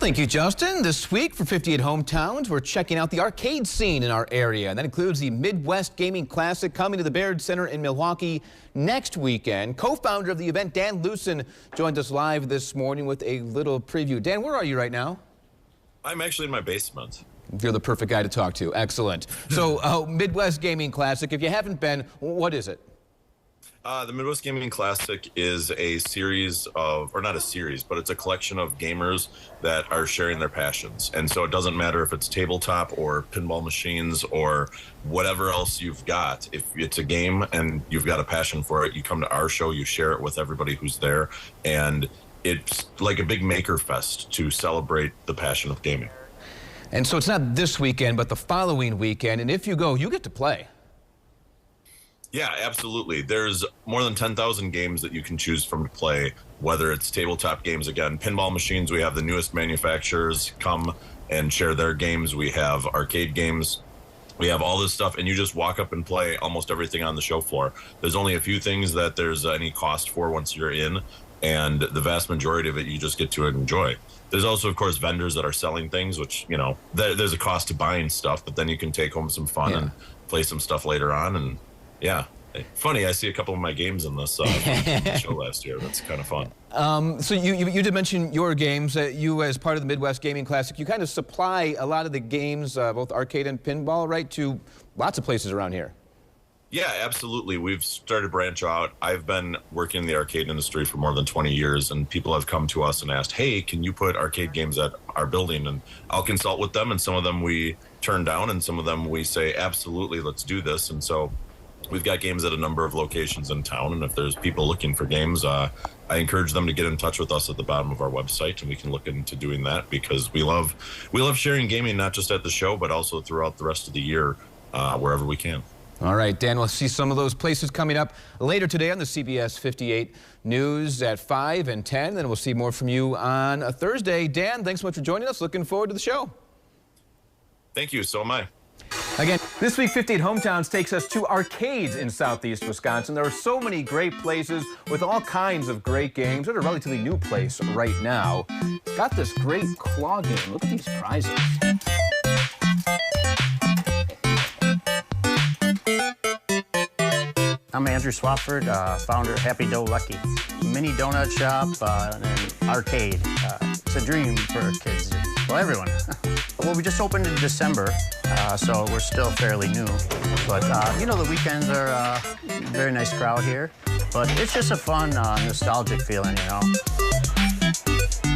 Thank you, Justin. This week for 58 Hometowns, we're checking out the arcade scene in our area. And that includes the Midwest Gaming Classic coming to the Baird Center in Milwaukee next weekend. Co-founder of the event, Dan Lucen, joined us live this morning with a little preview. Dan, where are you right now? I'm actually in my basement. You're the perfect guy to talk to. Excellent. So, Midwest Gaming Classic, if you haven't been, what is it? The Midwest Gaming Classic is a series of, or not a series, but it's a collection of gamers that are sharing their passions. And so it doesn't matter if it's tabletop or pinball machines or whatever else you've got. If it's a game and you've got a passion for it, you come to our show, you share it with everybody who's there. And it's like a big maker fest to celebrate the passion of gaming. And so it's not this weekend, but the following weekend. And if you go, you get to play. Yeah, absolutely. There's more than 10,000 games that you can choose from to play, whether it's tabletop games, again, pinball machines. We have the newest manufacturers come and share their games. We have arcade games. We have all this stuff, and you just walk up and play almost everything on the show floor. There's only a few things that there's any cost for once you're in, and the vast majority of it you just get to enjoy. There's also, of course, vendors that are selling things, which, you know, there's a cost to buying stuff, but then you can take home some fun and play some stuff later on. And yeah, funny, I see a couple of my games in this show last year. That's kind of fun. So you did mention your games. You, as part of the Midwest Gaming Classic, you kind of supply a lot of the games, both arcade and pinball, right, to lots of places around here. Yeah, absolutely. We've started to branch out. I've been working in the arcade industry for more than 20 years, and people have come to us and asked, hey, can you put arcade games at our building? And I'll consult with them, and some of them we turn down, and some of them we say, absolutely, let's do this. And so we've got games at a number of locations in town, and if there's people looking for games, I encourage them to get in touch with us at the bottom of our website, and we can look into doing that, because we love sharing gaming, not just at the show, but also throughout the rest of the year, wherever we can. All right, Dan, we'll see some of those places coming up later today on the CBS 58 News at 5 and 10. Then we'll see more from you on a Thursday. Dan, thanks so much for joining us. Looking forward to the show. Thank you. So am I. Again, this week 58 Hometowns takes us to arcades in southeast Wisconsin. There are so many great places with all kinds of great games. We're at a relatively new place right now. It's got this great claw game. Look at these prizes. I'm Andrew Swafford, founder of Happy Dough Lucky. Mini donut shop and arcade. It's a dream for kids, well, everyone. Well, we just opened in December, so we're still fairly new. But, you know, the weekends are a very nice crowd here. But it's just a fun, nostalgic feeling, you know.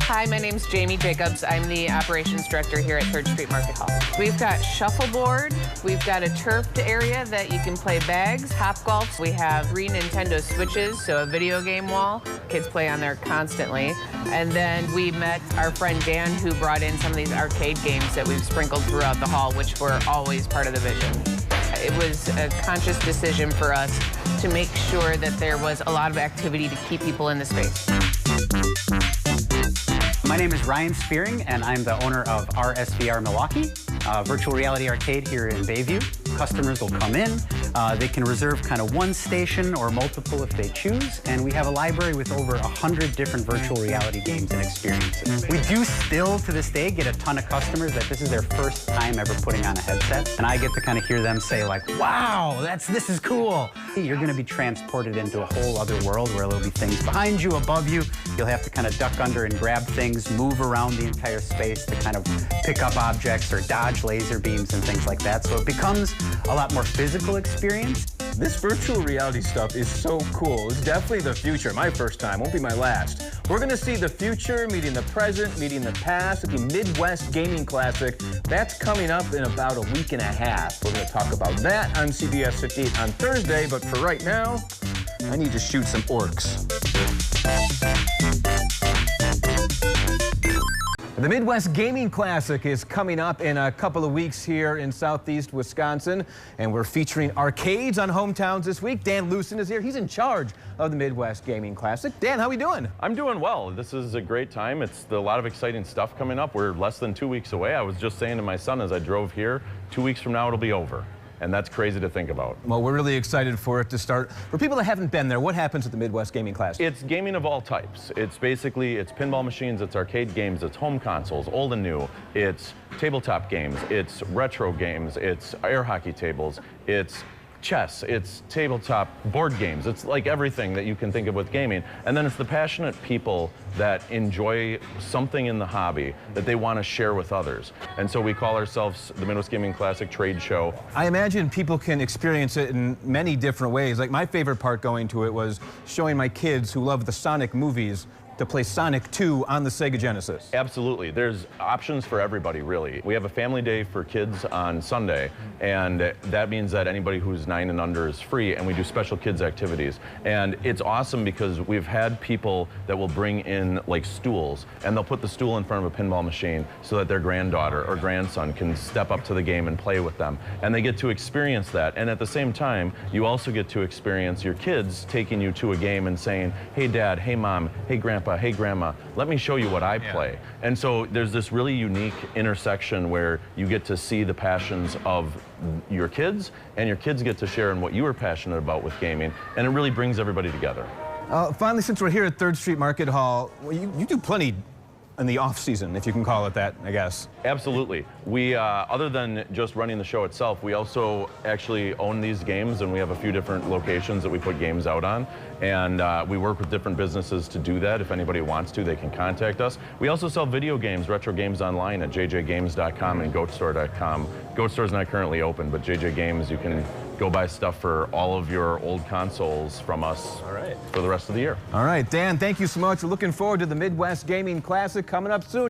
Hi, my name's Jamie Jacobs. I'm the operations director here at 3rd Street Market Hall. We've got shuffleboard. We've got a turfed area that you can play bags, top golf. We have 3 Nintendo Switches, so a video game wall. Kids play on there constantly. And then we met our friend Dan, who brought in some of these arcade games that we've sprinkled throughout the hall, which were always part of the vision. It was a conscious decision for us to make sure that there was a lot of activity to keep people in the space. My name is Ryan Spearing, and I'm the owner of RSVR Milwaukee, a virtual reality arcade here in Bayview. Customers will come in, they can reserve kind of one station or multiple if they choose, and we have a library with over 100 different virtual reality games and experiences. We do still, to this day, get a ton of customers that this is their first time ever putting on a headset, and I get to kind of hear them say like, wow, this is cool. You're gonna be transported into a whole other world where there'll be things behind you, above you. You'll have to kind of duck under and grab things, move around the entire space to kind of pick up objects or dodge laser beams and things like that. So it becomes a lot more physical experience. This virtual reality stuff is so cool. It's definitely the future. My first time, won't be my last. We're going to see the future meeting the present, meeting the past at the Midwest Gaming Classic. That's coming up in about a week and a half. We're going to talk about that on CBS 58 on Thursday, but for right now, I need to shoot some orcs. The Midwest Gaming Classic is coming up in a couple of weeks here in southeast Wisconsin, and we're featuring arcades on Hometowns this week. Dan Lucen is here. He's in charge of the Midwest Gaming Classic. Dan, how are we doing? I'm doing well. This is a great time. It's a lot of exciting stuff coming up. We're less than 2 weeks away. I was just saying to my son as I drove here, 2 weeks from now it'll be over. and that's crazy to think about. Well, we're really excited for it to start. For people that haven't been there, what happens at the Midwest Gaming Classic? It's gaming of all types. It's pinball machines, it's arcade games, it's home consoles, old and new. It's tabletop games, it's retro games, it's air hockey tables, it's chess, it's tabletop board games. It's like everything that you can think of with gaming. And then it's the passionate people that enjoy something in the hobby that they want to share with others. And so we call ourselves the Midwest Gaming Classic Trade Show. I imagine people can experience it in many different ways. Like my favorite part going to it was showing my kids who love the Sonic movies to play Sonic 2 on the Sega Genesis. Absolutely. There's options for everybody, really. We have a family day for kids on Sunday, and that means that anybody who's 9 and under is free, and we do special kids activities. And it's awesome because we've had people that will bring in like stools, and they'll put the stool in front of a pinball machine so that their granddaughter or grandson can step up to the game and play with them. And they get to experience that. And at the same time, you also get to experience your kids taking you to a game and saying, hey dad, hey mom, hey grandpa, hey grandma, let me show you what I play. And so there's this really unique intersection where you get to see the passions of your kids, and your kids get to share in what you are passionate about with gaming, and it really brings everybody together. Finally, since we're here at 3rd Street Market Hall, well, you do plenty in the off season, if you can call it that, I guess. Absolutely. We, other than just running the show itself, we also actually own these games, and we have a few different locations that we put games out on. And we work with different businesses to do that. If anybody wants to, they can contact us. We also sell video games, retro games online at jjgames.com and goatstore.com. Goat Store's not currently open, but JJ Games, you can go buy stuff for all of your old consoles from us for the rest of the year. All right, Dan, thank you so much. We're looking forward to the Midwest Gaming Classic coming up soon.